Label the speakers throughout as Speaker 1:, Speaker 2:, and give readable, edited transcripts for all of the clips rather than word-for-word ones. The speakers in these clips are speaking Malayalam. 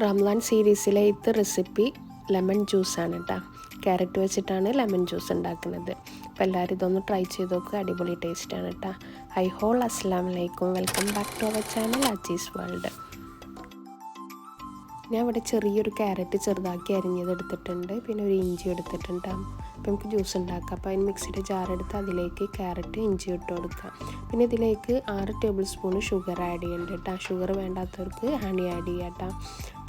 Speaker 1: റംലാൻ സീരീസിലെ ഇത് റെസിപ്പി ലെമൺ ജ്യൂസാണ് കേട്ടോ. ക്യാരറ്റ് വെച്ചിട്ടാണ് ലെമൺ ജ്യൂസ് ഉണ്ടാക്കുന്നത്. അപ്പോൾ എല്ലാവരും ഇതൊന്ന് ട്രൈ ചെയ്ത് നോക്കുക, അടിപൊളി ടേസ്റ്റാണ് കേട്ടോ. ഹൈ ഹോൾ അസ്സലാമു അലൈക്കും, welcome back to our channel Ajees world. ഞാൻ ഇവിടെ ചെറിയൊരു ക്യാരറ്റ് ചെറുതാക്കി അരിഞ്ഞത് എടുത്തിട്ടുണ്ട്, പിന്നെ ഒരു ഇഞ്ചി എടുത്തിട്ടുണ്ട്. അപ്പോൾ നമുക്ക് ജ്യൂസ് ഉണ്ടാക്കാം. അപ്പോൾ അതിന് മിക്സിയുടെ ജാറെടുത്ത് അതിലേക്ക് ക്യാരറ്റ് ഇഞ്ചി ഇട്ട് കൊടുക്കാം. പിന്നെ ഇതിലേക്ക് 6 ടേബിൾ സ്പൂൺ ഷുഗർ ആഡ് ചെയ്യുന്നുണ്ട് കേട്ടോ. ഷുഗർ വേണ്ടാത്തവർക്ക് ഹണി ആഡ് ചെയ്യാം കേട്ടോ.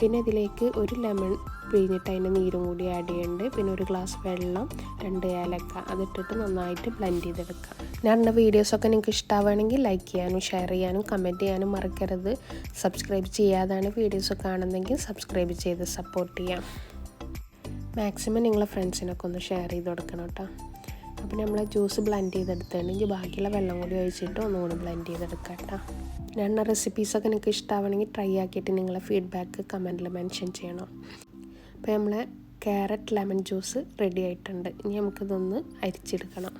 Speaker 1: പിന്നെ ഇതിലേക്ക് ഒരു ലെമൺ പിഴിഞ്ഞിട്ട് അതിൻ്റെ നീരും കൂടി ആഡ് ചെയ്യുന്നുണ്ട്. പിന്നെ ഒരു ഗ്ലാസ് വെള്ളം, 2 ഏലക്ക അതിട്ടിട്ട് നന്നായിട്ട് ബ്ലെൻഡ് ചെയ്തെടുക്കാം. ഞാൻ വീഡിയോസൊക്കെ നിങ്ങൾക്ക് ഇഷ്ടമാവുകയാണെങ്കിൽ ലൈക്ക് ചെയ്യാനും ഷെയർ ചെയ്യാനും കമൻറ്റ് ചെയ്യാനും മറക്കരുത്. സബ്സ്ക്രൈബ് ചെയ്യാതാണ് വീഡിയോസ് കാണുന്നെങ്കിൽ സബ്സ്ക്രൈബ് ചെയ്ത് സപ്പോർട്ട് ചെയ്യാം. മാക്സിമം നിങ്ങളെ ഫ്രണ്ട്സിനൊക്കെ ഒന്ന് ഷെയർ ചെയ്ത് കൊടുക്കണം കേട്ടോ. അപ്പോൾ നമ്മൾ ജ്യൂസ് ബ്ലെൻഡ് ചെയ്തെടുത്തിട്ടുണ്ടെങ്കിൽ ബാക്കിയുള്ള വെള്ളം കൂടി ഒഴിച്ചിട്ട് ഒന്നുകൂടി ബ്ലെൻഡ് ചെയ്തെടുക്കാം കേട്ടോ. ഞാൻ റെസിപ്പീസൊക്കെ നിങ്ങൾക്ക് ഇഷ്ടമാവണമെങ്കിൽ ട്രൈ ആക്കിയിട്ട് നിങ്ങളെ ഫീഡ്ബാക്ക് കമൻറ്റിൽ മെൻഷൻ ചെയ്യണം. അപ്പോൾ നമ്മളെ ക്യാരറ്റ് ലെമൺ ജ്യൂസ് റെഡി ആയിട്ടുണ്ട്. ഇനി നമുക്കിതൊന്ന് അരിച്ചെടുക്കണം.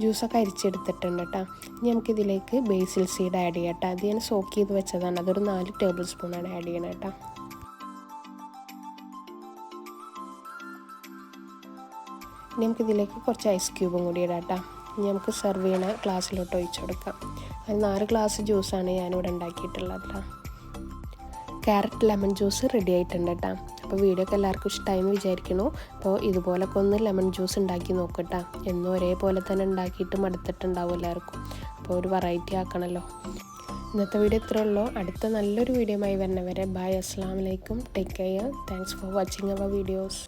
Speaker 1: ജ്യൂസൊക്കെ അരിച്ചെടുത്തിട്ടുണ്ട് കേട്ടോ. ഇനി നമുക്കിതിലേക്ക് ബേസിൽ സീഡ് ആഡ് ചെയ്യാം കേട്ടോ. അത് ഞാൻ സോക്ക് ചെയ്ത് വെച്ചതാണ്. അതൊരു 4 ടേബിൾ സ്പൂണാണ് ആഡ് ചെയ്യണം കേട്ടോ. ഇനി നമുക്കിതിലേക്ക് കുറച്ച് ഐസ് ക്യൂബും കൂടി ഇടാം കേട്ടോ. ഇനി നമുക്ക് സെർവ് ചെയ്യണ ഗ്ലാസ്സിലോട്ട് ഒഴിച്ചു കൊടുക്കാം. അത് 4 ഗ്ലാസ് ജ്യൂസാണ് ഞാനിവിടെ ഉണ്ടാക്കിയിട്ടുള്ളത് കേട്ടോ. ക്യാരറ്റ് ലെമൺ ജ്യൂസ് റെഡി ആയിട്ടുണ്ട് കേട്ടോ. അപ്പോൾ വീഡിയോ ഒക്കെ എല്ലാവർക്കും ഇഷ്ടമായെന്ന് വിചാരിക്കുന്നു. അപ്പോൾ ഇതുപോലൊക്കെ ഒന്ന് ലെമൺ ജ്യൂസ് ഉണ്ടാക്കി നോക്കട്ടോ. എന്നും ഒരേപോലെ തന്നെ ഉണ്ടാക്കിയിട്ട് മടുത്തിട്ടുണ്ടാവും എല്ലാവർക്കും. അപ്പോൾ ഒരു വെറൈറ്റി ആക്കണമല്ലോ. ഇന്നത്തെ വീഡിയോ ഇത്രയേ ഉള്ളൂ. അടുത്ത നല്ലൊരു വീഡിയോയുമായി വരുന്നവരെ ബൈ, അസ്സലാമു അലൈക്കും, take care, thanks for watching our videos.